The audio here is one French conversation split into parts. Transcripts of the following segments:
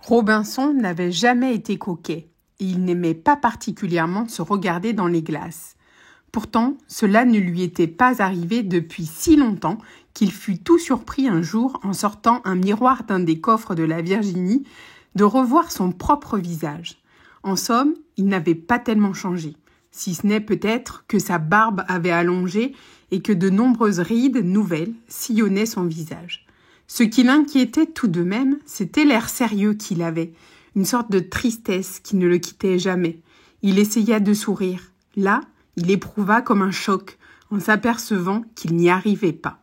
Robinson n'avait jamais été coquet et il n'aimait pas particulièrement se regarder dans les glaces. Pourtant, cela ne lui était pas arrivé depuis si longtemps qu'il fut tout surpris un jour en sortant un miroir d'un des coffres de la Virginie de revoir son propre visage. En somme, il n'avait pas tellement changé, si ce n'est peut-être que sa barbe avait allongé et que de nombreuses rides nouvelles sillonnaient son visage. Ce qui l'inquiétait tout de même, c'était l'air sérieux qu'il avait, une sorte de tristesse qui ne le quittait jamais. Il essaya de sourire. Là, il éprouva comme un choc en s'apercevant qu'il n'y arrivait pas.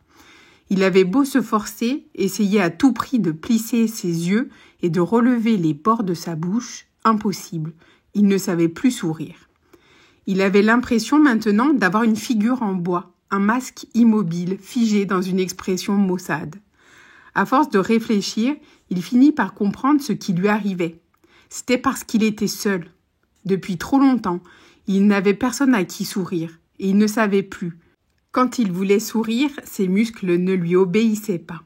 Il avait beau se forcer, essayer à tout prix de plisser ses yeux et de relever les bords de sa bouche, impossible. Il ne savait plus sourire. Il avait l'impression maintenant d'avoir une figure en bois, un masque immobile, figé dans une expression maussade. À force de réfléchir, il finit par comprendre ce qui lui arrivait. C'était parce qu'il était seul. Depuis trop longtemps, il n'avait personne à qui sourire, et il ne savait plus. Quand il voulait sourire, ses muscles ne lui obéissaient pas.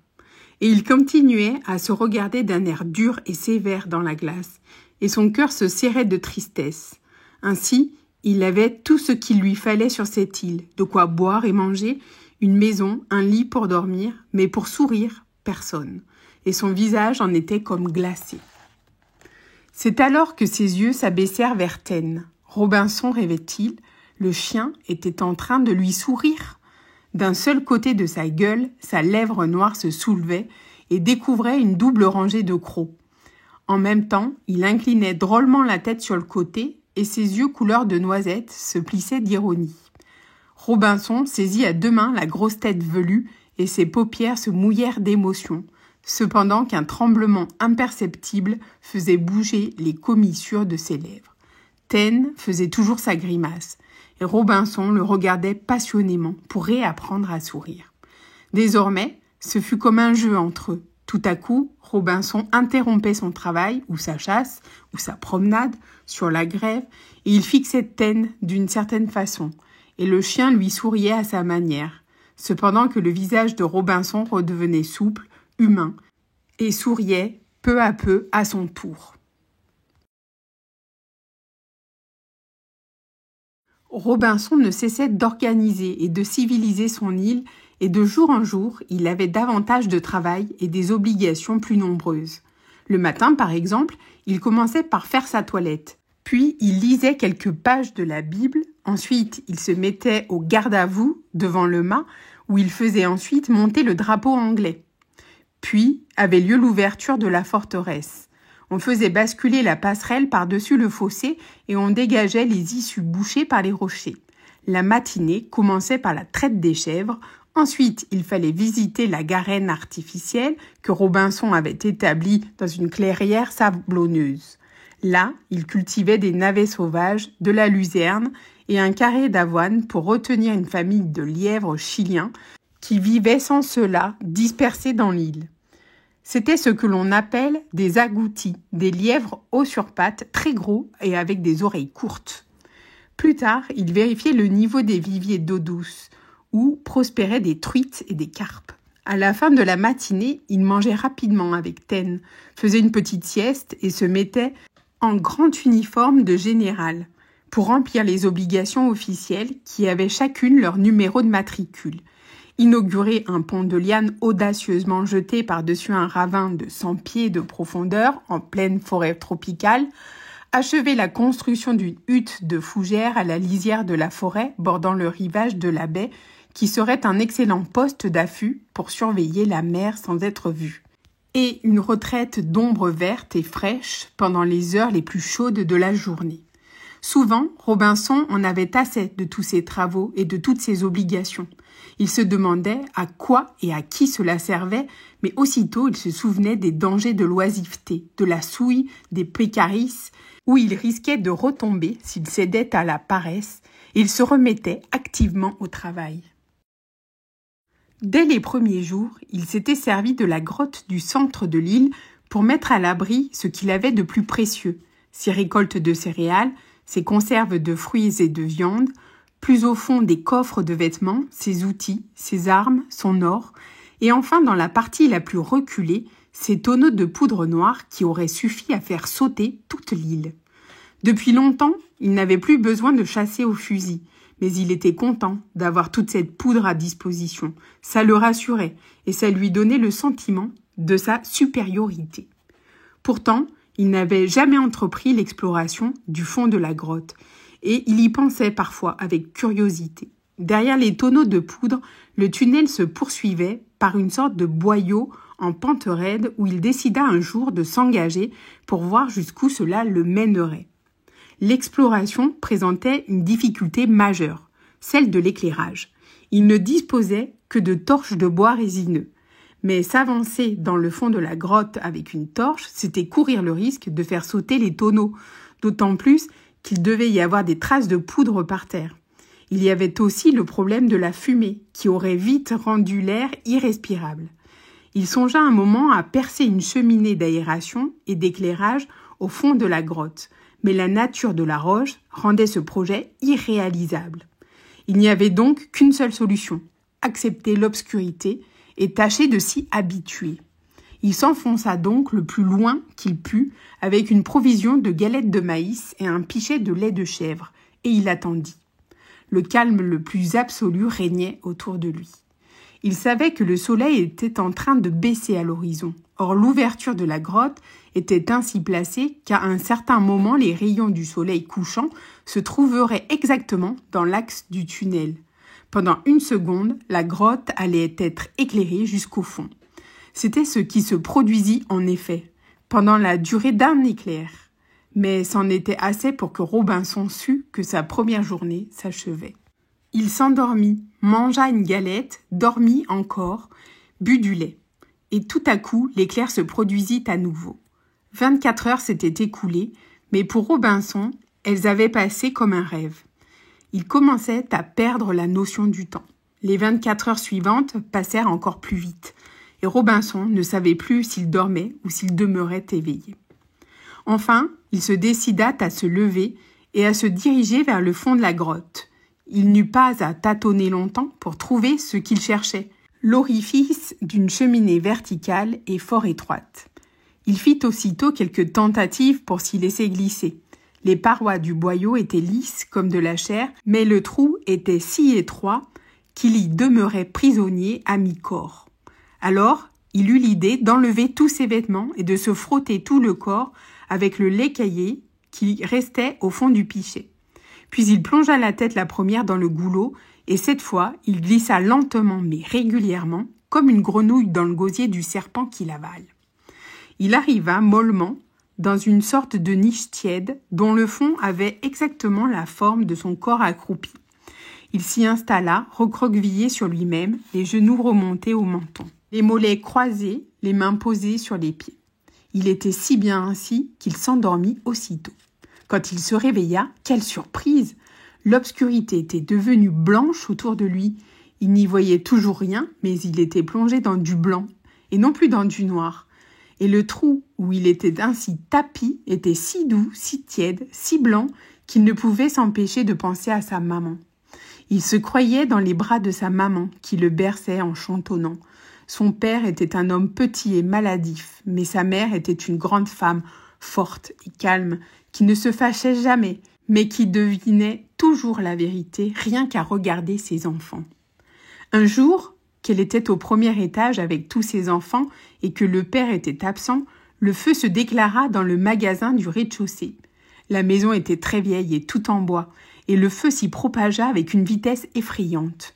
Et il continuait à se regarder d'un air dur et sévère dans la glace, et son cœur se serrait de tristesse. Ainsi, il avait tout ce qu'il lui fallait sur cette île, de quoi boire et manger, une maison, un lit pour dormir, mais pour sourire, personne. Et son visage en était comme glacé. C'est alors que ses yeux s'abaissèrent vers Taine. Robinson rêvait-il? Le chien était en train de lui sourire. D'un seul côté de sa gueule, sa lèvre noire se soulevait et découvrait une double rangée de crocs. En même temps, il inclinait drôlement la tête sur le côté et ses yeux couleur de noisette se plissaient d'ironie. Robinson saisit à deux mains la grosse tête velue et ses paupières se mouillèrent d'émotion, cependant qu'un tremblement imperceptible faisait bouger les commissures de ses lèvres. Taine faisait toujours sa grimace, et Robinson le regardait passionnément pour réapprendre à sourire. Désormais, ce fut comme un jeu entre eux. Tout à coup, Robinson interrompait son travail, ou sa chasse, ou sa promenade, sur la grève, et il fixait Taine d'une certaine façon, et le chien lui souriait à sa manière, cependant que le visage de Robinson redevenait souple, humain, et souriait peu à peu à son tour. Robinson ne cessait d'organiser et de civiliser son île, et de jour en jour, il avait davantage de travail et des obligations plus nombreuses. Le matin, par exemple, il commençait par faire sa toilette. Puis, il lisait quelques pages de la Bible. Ensuite, il se mettait au garde-à-vous devant le mât, où il faisait ensuite monter le drapeau anglais. Puis, avait lieu l'ouverture de la forteresse. On faisait basculer la passerelle par-dessus le fossé et on dégageait les issues bouchées par les rochers. La matinée commençait par la traite des chèvres. Ensuite, il fallait visiter la garenne artificielle que Robinson avait établie dans une clairière sablonneuse. Là, il cultivait des navets sauvages, de la luzerne et un carré d'avoine pour retenir une famille de lièvres chiliens qui vivaient sans cela dispersés dans l'île. C'était ce que l'on appelle des agoutis, des lièvres hauts sur pattes, très gros et avec des oreilles courtes. Plus tard, il vérifiait le niveau des viviers d'eau douce, où prospéraient des truites et des carpes. À la fin de la matinée, il mangeait rapidement avec Taine, faisait une petite sieste et se mettait en grand uniforme de général pour remplir les obligations officielles qui avaient chacune leur numéro de matricule. Inaugurer un pont de lianes audacieusement jeté par-dessus un ravin de 100 pieds de profondeur en pleine forêt tropicale, achever la construction d'une hutte de fougères à la lisière de la forêt bordant le rivage de la baie qui serait un excellent poste d'affût pour surveiller la mer sans être vu. Et une retraite d'ombre verte et fraîche pendant les heures les plus chaudes de la journée. Souvent, Robinson en avait assez de tous ces travaux et de toutes ces obligations. Il se demandait à quoi et à qui cela servait, mais aussitôt il se souvenait des dangers de l'oisiveté, de la souille, des pécarices, où il risquait de retomber s'il cédait à la paresse, et il se remettait activement au travail. Dès les premiers jours, il s'était servi de la grotte du centre de l'île pour mettre à l'abri ce qu'il avait de plus précieux, ses récoltes de céréales, ses conserves de fruits et de viande, plus au fond des coffres de vêtements, ses outils, ses armes, son or, Et enfin, dans la partie la plus reculée, ces tonneaux de poudre noire qui auraient suffi à faire sauter toute l'île. Depuis longtemps, il n'avait plus besoin de chasser au fusil, mais il était content d'avoir toute cette poudre à disposition. Ça le rassurait et ça lui donnait le sentiment de sa supériorité. Pourtant, il n'avait jamais entrepris l'exploration du fond de la grotte et il y pensait parfois avec curiosité. Derrière les tonneaux de poudre, le tunnel se poursuivait par une sorte de boyau en pente raide où il décida un jour de s'engager pour voir jusqu'où cela le mènerait. L'exploration présentait une difficulté majeure, celle de l'éclairage. Il ne disposait que de torches de bois résineux. Mais s'avancer dans le fond de la grotte avec une torche, c'était courir le risque de faire sauter les tonneaux, d'autant plus qu'il devait y avoir des traces de poudre par terre. Il y avait aussi le problème de la fumée, qui aurait vite rendu l'air irrespirable. Il songea un moment à percer une cheminée d'aération et d'éclairage au fond de la grotte, mais la nature de la roche rendait ce projet irréalisable. Il n'y avait donc qu'une seule solution, accepter l'obscurité et tâcher de s'y habituer. Il s'enfonça donc le plus loin qu'il put avec une provision de galettes de maïs et un pichet de lait de chèvre, et il attendit. Le calme le plus absolu régnait autour de lui. Il savait que le soleil était en train de baisser à l'horizon. Or, l'ouverture de la grotte était ainsi placée qu'à un certain moment, les rayons du soleil couchant se trouveraient exactement dans l'axe du tunnel. Pendant une seconde, la grotte allait être éclairée jusqu'au fond. C'était ce qui se produisit en effet, pendant la durée d'un éclair. Mais c'en était assez pour que Robinson sût que sa première journée s'achevait. Il s'endormit, mangea une galette, dormit encore, but du lait. Et tout à coup, l'éclair se produisit à nouveau. 24 heures s'étaient écoulées, mais pour Robinson, elles avaient passé comme un rêve. Il commençait à perdre la notion du temps. Les 24 heures suivantes passèrent encore plus vite, et Robinson ne savait plus s'il dormait ou s'il demeurait éveillé. Enfin, il se décida à se lever et à se diriger vers le fond de la grotte. Il n'eut pas à tâtonner longtemps pour trouver ce qu'il cherchait, l'orifice d'une cheminée verticale et fort étroite. Il fit aussitôt quelques tentatives pour s'y laisser glisser. Les parois du boyau étaient lisses comme de la chair, mais le trou était si étroit qu'il y demeurait prisonnier à mi-corps. Alors, il eut l'idée d'enlever tous ses vêtements et de se frotter tout le corps avec le lait caillé qui restait au fond du pichet. Puis il plongea la tête la première dans le goulot et cette fois, il glissa lentement mais régulièrement, comme une grenouille dans le gosier du serpent qui l'avale. Il arriva mollement dans une sorte de niche tiède dont le fond avait exactement la forme de son corps accroupi. Il s'y installa, recroquevillé sur lui-même, les genoux remontés au menton, les mollets croisés, les mains posées sur les pieds. Il était si bien ainsi qu'il s'endormit aussitôt. Quand il se réveilla, quelle surprise! L'obscurité était devenue blanche autour de lui. Il n'y voyait toujours rien, mais il était plongé dans du blanc, et non plus dans du noir. Et le trou où il était ainsi tapi était si doux, si tiède, si blanc, qu'il ne pouvait s'empêcher de penser à sa maman. Il se croyait dans les bras de sa maman, qui le berçait en chantonnant. Son père était un homme petit et maladif, mais sa mère était une grande femme, forte et calme, qui ne se fâchait jamais, mais qui devinait toujours la vérité, rien qu'à regarder ses enfants. Un jour, qu'elle était au premier étage avec tous ses enfants et que le père était absent, le feu se déclara dans le magasin du rez-de-chaussée. La maison était très vieille et tout en bois, et le feu s'y propagea avec une vitesse effrayante.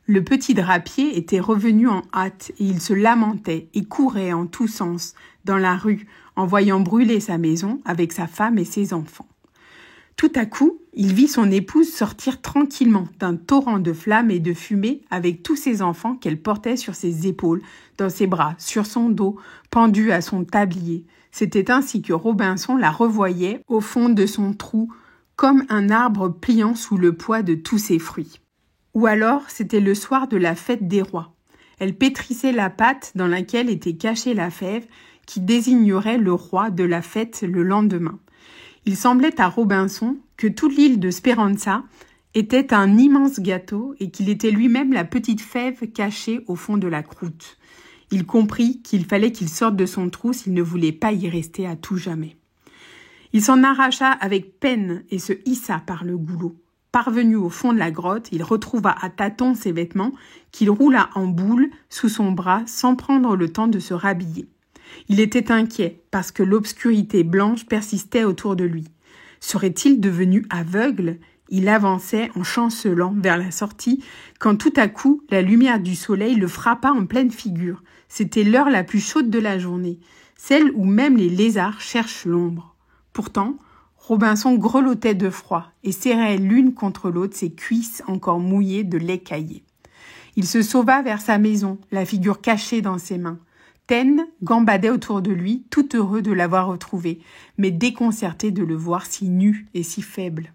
Le petit drapier était revenu en hâte et il se lamentait et courait en tous sens dans la rue en voyant brûler sa maison avec sa femme et ses enfants. Tout à coup, il vit son épouse sortir tranquillement d'un torrent de flammes et de fumée avec tous ses enfants qu'elle portait sur ses épaules, dans ses bras, sur son dos, pendue à son tablier. C'était ainsi que Robinson la revoyait au fond de son trou, comme un arbre pliant sous le poids de tous ses fruits. Ou alors, c'était le soir de la fête des rois. Elle pétrissait la pâte dans laquelle était cachée la fève qui désignerait le roi de la fête le lendemain. Il semblait à Robinson que toute l'île de Speranza était un immense gâteau et qu'il était lui-même la petite fève cachée au fond de la croûte. Il comprit qu'il fallait qu'il sorte de son trou s'il ne voulait pas y rester à tout jamais. Il s'en arracha avec peine et se hissa par le goulot. Parvenu au fond de la grotte, il retrouva à tâtons ses vêtements qu'il roula en boule sous son bras sans prendre le temps de se rhabiller. Il était inquiet parce que l'obscurité blanche persistait autour de lui. Serait-il devenu aveugle ? Il avançait en chancelant vers la sortie quand tout à coup la lumière du soleil le frappa en pleine figure. C'était l'heure la plus chaude de la journée, celle où même les lézards cherchent l'ombre. Pourtant, Robinson grelottait de froid et serrait l'une contre l'autre ses cuisses encore mouillées de lait caillé. Il se sauva vers sa maison, la figure cachée dans ses mains. Ten gambadait autour de lui, tout heureux de l'avoir retrouvé, mais déconcerté de le voir si nu et si faible.